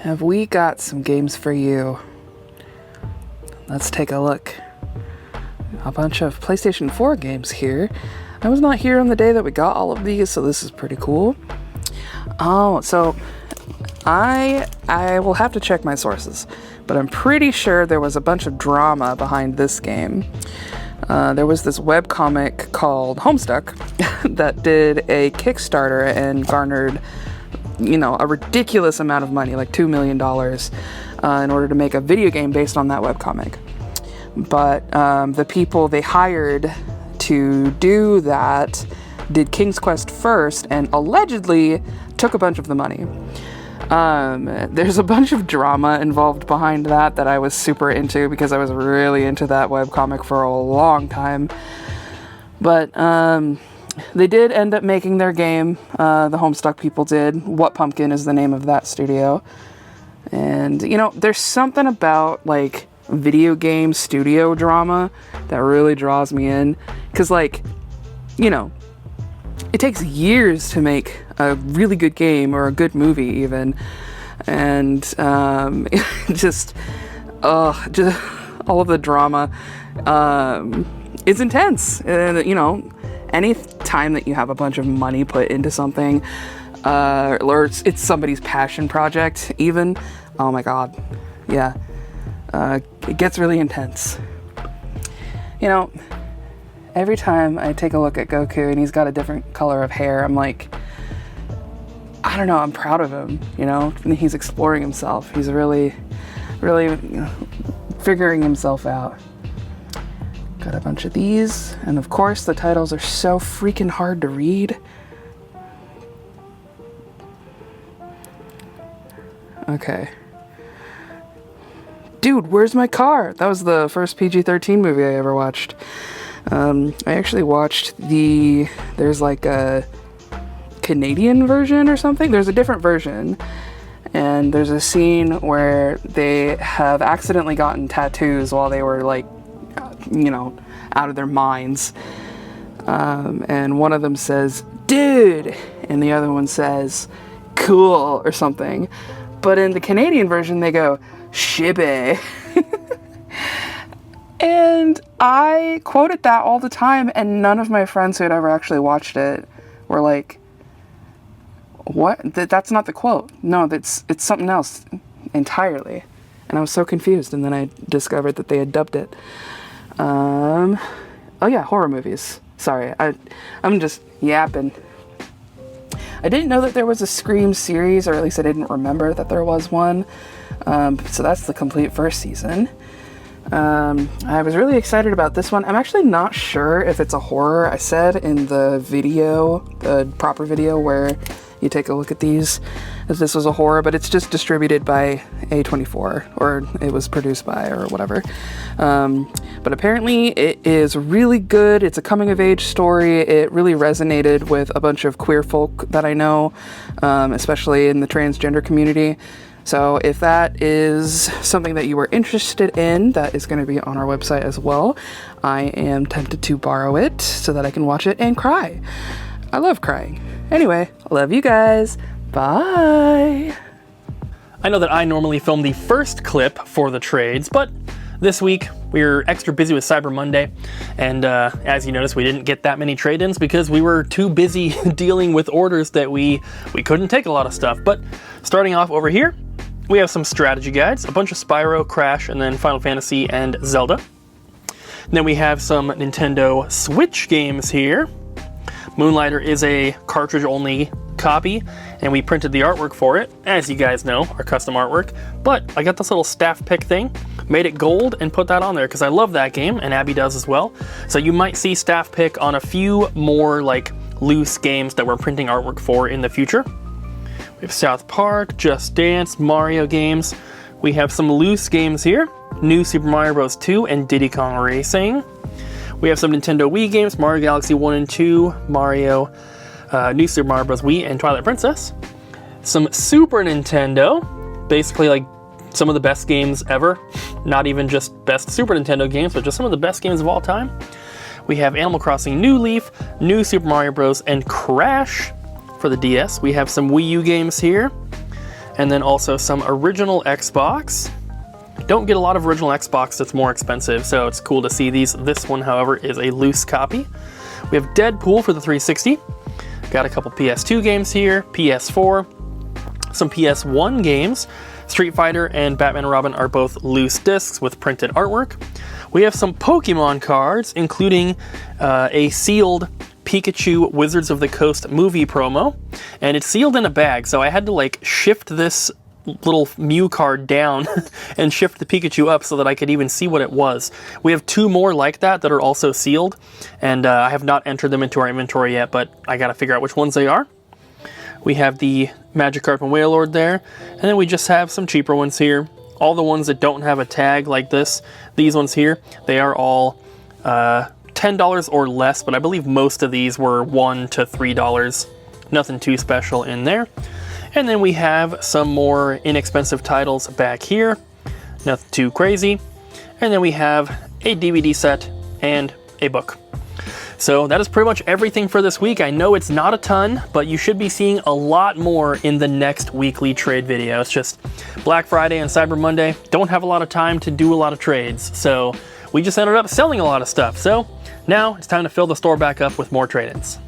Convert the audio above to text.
have we got some games for you. Let's take a look. A bunch of PlayStation 4 games here. I was not here on the day that we got all of these, so this is pretty cool. Oh, so I will have to check my sources, but I'm pretty sure there was a bunch of drama behind this game. There was this webcomic called Homestuck that did a Kickstarter and garnered, you know, a ridiculous amount of money, like $2 million, in order to make a video game based on that webcomic. But the people they hired to do that did King's Quest first and allegedly took a bunch of the money. There's a bunch of drama involved behind that I was super into because I was really into that webcomic for a long time. But they did end up making their game. The Homestuck people did. What Pumpkin is the name of that studio. And, you know, there's something about, like, video game studio drama that really draws me in. Because, like, you know, it takes years to make a really good game or a good movie even, and just all of the drama is intense. And you know, any time that you have a bunch of money put into something, or it's somebody's passion project even, oh my god, yeah, it gets really intense. You know, every time I take a look at Goku and he's got a different color of hair, I'm like, I don't know, I'm proud of him, you know? He's exploring himself. He's really, really, you know, figuring himself out. Got a bunch of these, and of course the titles are so freaking hard to read. Okay. Dude, where's my car? That was the first PG-13 movie I ever watched. I actually watched there's like a Canadian version or something. There's a different version, and there's a scene where they have accidentally gotten tattoos while they were, like, you know, out of their minds. And one of them says, "Dude," and the other one says, "Cool," or something. But in the Canadian version, they go, "Shibby." And I quoted that all the time, and none of my friends who had ever actually watched it were like, what? That's not the quote. No, it's something else entirely. And I was so confused, and then I discovered that they had dubbed it. Oh yeah, horror movies. Sorry, I'm just yapping. I didn't know that there was a Scream series, or at least I didn't remember that there was one. So that's the complete first season. I was really excited about this one. I'm actually not sure if it's a horror. I said in the video, the proper video where you take a look at these, that this was a horror, but it's just distributed by A24, or it was produced by, or whatever. But apparently it is really good. It's a coming-of-age story. It really resonated with a bunch of queer folk that I know, especially in the transgender community. So if that is something that you are interested in, that is going to be on our website as well. I am tempted to borrow it so that I can watch it and cry. I love crying. Anyway, I love you guys. Bye. I know that I normally film the first clip for the trades, but this week we were extra busy with Cyber Monday, and as you noticed, we didn't get that many trade-ins because we were too busy dealing with orders that we couldn't take a lot of stuff. But starting off over here, we have some strategy guides, a bunch of Spyro, Crash, and then Final Fantasy and Zelda. Then we have some Nintendo Switch games here. Moonlighter is a cartridge-only copy, and we printed the artwork for it, as you guys know, our custom artwork. But I got this little staff pick thing, made it gold, and put that on there because I love that game, and Abby does as well. So you might see staff pick on a few more like loose games that we're printing artwork for in the future. We have South Park, Just Dance, Mario games. We have some loose games here. New Super Mario Bros. 2 and Diddy Kong Racing. We have some Nintendo Wii games, Mario Galaxy 1 and 2, Mario, New Super Mario Bros. Wii, and Twilight Princess. Some Super Nintendo, basically like some of the best games ever. Not even just best Super Nintendo games, but just some of the best games of all time. We have Animal Crossing New Leaf, New Super Mario Bros. And Crash for the DS. We have some Wii U games here. and then also some original Xbox. Don't get a lot of original Xbox that's more expensive, so it's cool to see these. This one, however, is a loose copy. We have Deadpool for the 360. Got a couple PS2 games here, PS4, some PS1 games. Street Fighter and Batman and Robin are both loose discs with printed artwork. We have some Pokemon cards, including a sealed Pikachu Wizards of the Coast movie promo, and it's sealed in a bag, so I had to like shift this little Mew card down and shift the Pikachu up so that I could even see what it was. We have 2 more like that are also sealed, and I have not entered them into our inventory yet, but I gotta figure out which ones they are. We have the Magikarp and Wailord there, and then we just have some cheaper ones here. All the ones that don't have a tag like this, these ones here, they are all $10 or less, but I believe most of these were $1 to $3. Nothing too special in there. And then we have some more inexpensive titles back here. Nothing too crazy. And then we have a DVD set and a book. So that is pretty much everything for this week. I know it's not a ton, but you should be seeing a lot more in the next weekly trade video. It's just Black Friday and Cyber Monday. Don't have a lot of time to do a lot of trades. So we just ended up selling a lot of stuff. So now it's time to fill the store back up with more trade-ins.